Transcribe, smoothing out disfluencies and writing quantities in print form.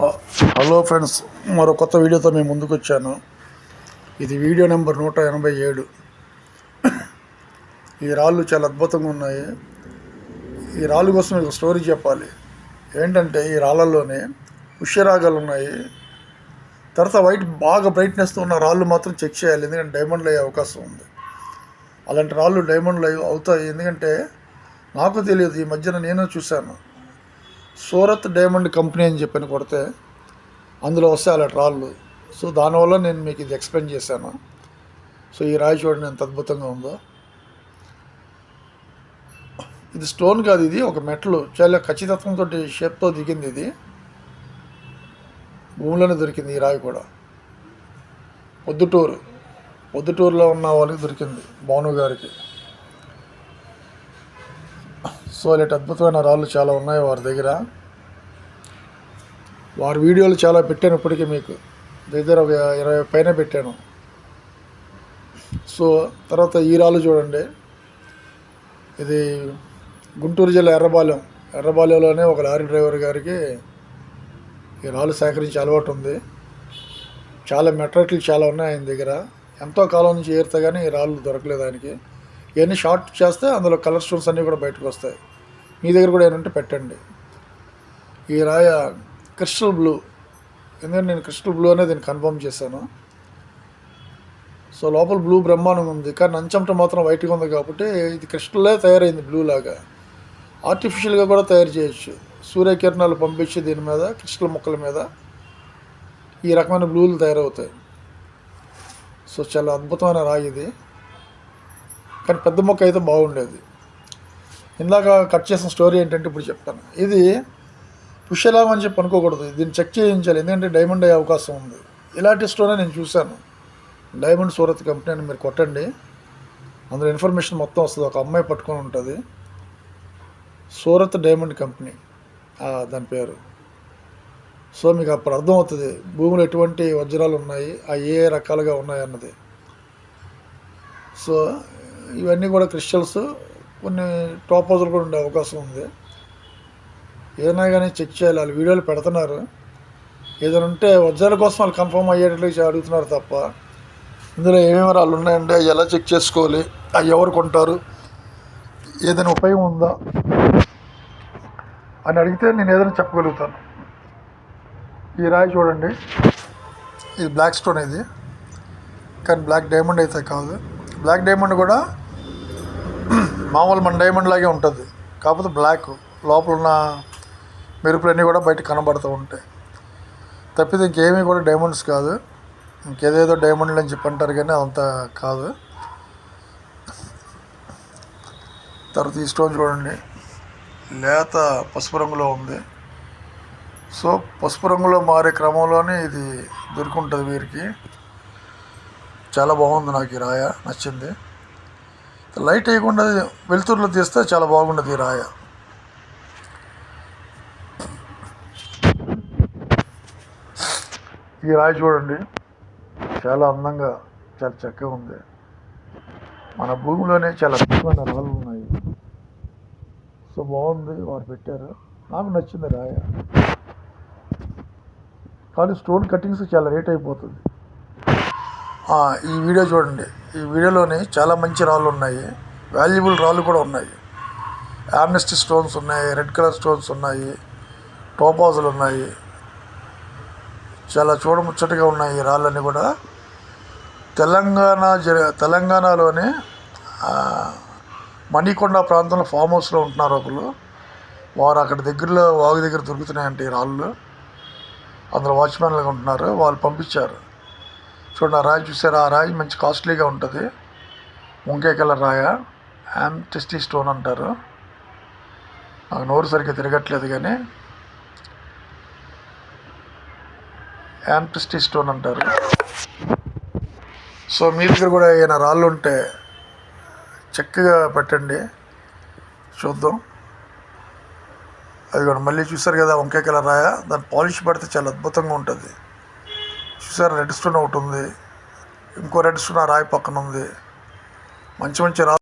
Hello friends, మరో కొత్త వీడియోతో మేము ముందుకు వచ్చాను. ఇది వీడియో నెంబర్ 187. ఈ రాళ్ళు చాలా అద్భుతంగా ఉన్నాయి. ఈ రాళ్ళు కోసం ఒక స్టోరీ చెప్పాలి. ఏంటంటే ఈ రాళ్ళల్లోనే పుష్యరాగాలు ఉన్నాయి. తర్వాత వైట్ బాగా బ్రైట్నెస్తో ఉన్న రాళ్ళు మాత్రం చెక్ చేయాలి, ఎందుకంటే డైమండ్లు అయ్యే అవకాశం ఉంది. అలాంటి రాళ్ళు డైమండ్లు అవుతాయి. ఎందుకంటే నాకు తెలియదు, ఈ మధ్యన నేను చూశాను. సూరత్ డైమండ్ కంపెనీ అని చెప్పని కొడితే అందులో వస్తాయి అలాంటి రాళ్ళు. సో దానివల్ల నేను మీకు ఇది ఎక్స్ప్లెయిన్ చేశాను. సో ఈ రాయి చూడండి ఎంత అద్భుతంగా ఉందో. ఇది స్టోన్ కాదు, ఇది ఒక మెటల్. చాలా ఖచ్చితత్వంతో షేప్తో దిగింది. ఇది భూమిలోనే దొరికింది. ఈ రాయి కూడా పొద్దుటూరులో ఉన్న వాళ్ళకి దొరికింది, భాను గారికి. సో ఇలాంటి అద్భుతమైన రాళ్ళు చాలా ఉన్నాయి వారి దగ్గర. వారి వీడియోలు చాలా పెట్టాను ఇప్పటికీ, మీకు దగ్గర ఒక 20 పైన పెట్టాను. సో తర్వాత ఈ రాళ్ళు చూడండి. ఇది గుంటూరు జిల్లా ఎర్రబాలెంలోనే ఒక లారీ డ్రైవర్ గారికి ఈ రాళ్ళు సేకరించే అలవాటు ఉంది. చాలా మెటరీలు చాలా ఉన్నాయి ఆయన దగ్గర. ఎంతో కాలం నుంచి ఏరితే కానీ ఈ రాళ్ళు దొరకలేదు ఆయనకి. ఇవన్నీ షార్ట్ చేస్తే అందులో కలర్ స్టోన్స్ అన్నీ కూడా బయటకు వస్తాయి. మీ దగ్గర కూడా ఏమంటే పెట్టండి. ఈ రాయ క్రిస్టల్ బ్లూ, ఎందుకంటే నేను క్రిస్టల్ బ్లూ అనేది నేను కన్ఫర్మ్ చేశాను. సో లోపల బ్లూ బ్రహ్మాండంగా ఉంది, కానీ నంచంట మాత్రం వైట్గా ఉంది. కాబట్టి ఇది క్రిస్టల్లే తయారైంది, బ్లూ లాగా. ఆర్టిఫిషియల్గా కూడా తయారు చేయొచ్చు. సూర్యకిరణాలు పంపించి దీని మీద క్రిస్టల్ ముక్కల మీద ఈ రకమైన బ్లూలు తయారవుతాయి. సో చాలా అద్భుతమైన రాయి ఇది, కానీ పెద్ద మొక్క అయితే బాగుండేది. ఇందాక కట్ చేసిన స్టోరీ ఏంటంటే ఇప్పుడు చెప్తాను. ఇది పుష్యలాగం అని చెప్పి అనుకోకూడదు, దీన్ని చెక్ చేయించాలి, ఎందుకంటే డైమండ్ అయ్యే అవకాశం ఉంది. ఇలాంటి స్టోరీ నేను చూశాను. డైమండ్ సూరత్ కంపెనీ అని మీరు కొట్టండి, అందులో ఇన్ఫర్మేషన్ మొత్తం వస్తుంది. ఒక అమ్మాయి పట్టుకొని ఉంటుంది, సూరత్ డైమండ్ కంపెనీ దాని పేరు. సో మీకు అప్పుడు అర్థమవుతుంది భూమిలో ఎటువంటి వజ్రాలు ఉన్నాయి, ఏ రకాలుగా ఉన్నాయి అన్నది. సో ఇవన్నీ కూడా క్రిస్టల్స్, కొన్ని టోపోజులు కూడా ఉండే అవకాశం ఉంది. ఏదైనా కానీ చెక్ చేయాలి. వాళ్ళు వీడియోలు పెడుతున్నారు, ఏదైనా ఉంటే వజ్రాల కోసం వాళ్ళు కన్ఫర్మ్ అయ్యేటట్లు అడుగుతున్నారు తప్ప ఇందులో ఏమేమి రాళ్ళు ఉన్నాయంటే అవి ఎలా చెక్ చేసుకోవాలి, అవి ఎవరు కొంటారు, ఏదైనా ఉపయోగం ఉందా అని అడిగితే నేను ఏదైనా చెప్పగలుగుతాను. ఈ రాయి చూడండి, ఇది బ్లాక్ స్టోన్ ఇది, కానీ బ్లాక్ డైమండ్ అయితే కాదు. బ్లాక్ డైమండ్ కూడా మామూలు మన డైమండ్ లాగే ఉంటుంది, కాకపోతే బ్లాక్. లోపల ఉన్న మెరుపులన్నీ కూడా బయట కనబడుతూ ఉంటాయి తప్పితే ఇంకేమీ కూడా డైమండ్స్ కాదు. ఇంకేదేదో డైమండ్లు అని చెప్పి అంటారు, కానీ అదంతా కాదు. తర్వాత ఈ స్టోన్ చూడండి, లేత పసుపు రంగులో ఉంది. సో పసుపు రంగులో మారే క్రమంలోనే ఇది దొరుకుంటుంది వీరికి. చాలా బాగుంది, నాకు ఈ రాయ నచ్చింది. లైట్ వేయకుండా వెలుతురులో తీస్తే చాలా బాగుండదు ఈ రాయ. ఈ రాయి చూడండి, చాలా అందంగా చాలా చక్కగా ఉంది. మన భూమిలోనే చాలా అద్భుతమైన రాళ్ళు ఉన్నాయి. సో బాగుంది, వారు పెట్టారు, నాకు నచ్చింది రాయ. కానీ స్టోన్ కటింగ్స్ చాలా రేట్ అయిపోతుంది. ఈ వీడియో చూడండి, ఈ వీడియోలోని చాలా మంచి రాళ్ళు ఉన్నాయి, వాల్యుబుల్ రాళ్ళు కూడా ఉన్నాయి. యామ్నెస్టీ స్టోన్స్ ఉన్నాయి, రెడ్ కలర్ స్టోన్స్ ఉన్నాయి, టోపాజులు ఉన్నాయి. చాలా చూడముచ్చటగా ఉన్నాయి ఈ రాళ్ళన్నీ కూడా. తెలంగాణలోనే మణికొండ ప్రాంతంలో ఫామ్ హౌస్లో ఉంటున్నారు ఒకరు. వారు అక్కడ దగ్గరలో వాగు దగ్గర దొరుకుతున్నాయంటే ఈ రాళ్ళు. అందులో వాచ్మెన్లుగా ఉంటున్నారు, వాళ్ళు పంపించారు. చూడండి ఆ రాయి చూసారా, ఆ రాయి మంచి కాస్ట్లీగా ఉంటుంది. వంకాయ కలర్ రాయ, యామ్టెస్టీ స్టోన్ అంటారు. నాకు నోరు సరిగ్గా తిరగట్లేదు, కానీ యామ్టెస్టీ స్టోన్ అంటారు. సో మీ దగ్గర కూడా ఏమైనా రాళ్ళు ఉంటే చక్కగా పెట్టండి, చూద్దాం. అది కూడా మళ్ళీ చూసారు కదా వంకాయ కలర్ రాయ, దాన్ని పాలిష్ పడితే చాలా అద్భుతంగా ఉంటుంది. చూసారు రెడ్ స్టోన్ ఒకటి ఉంది, ఇంకో రెడ్ స్టోన్ ఆ రాయి పక్కన ఉంది. మంచి మంచి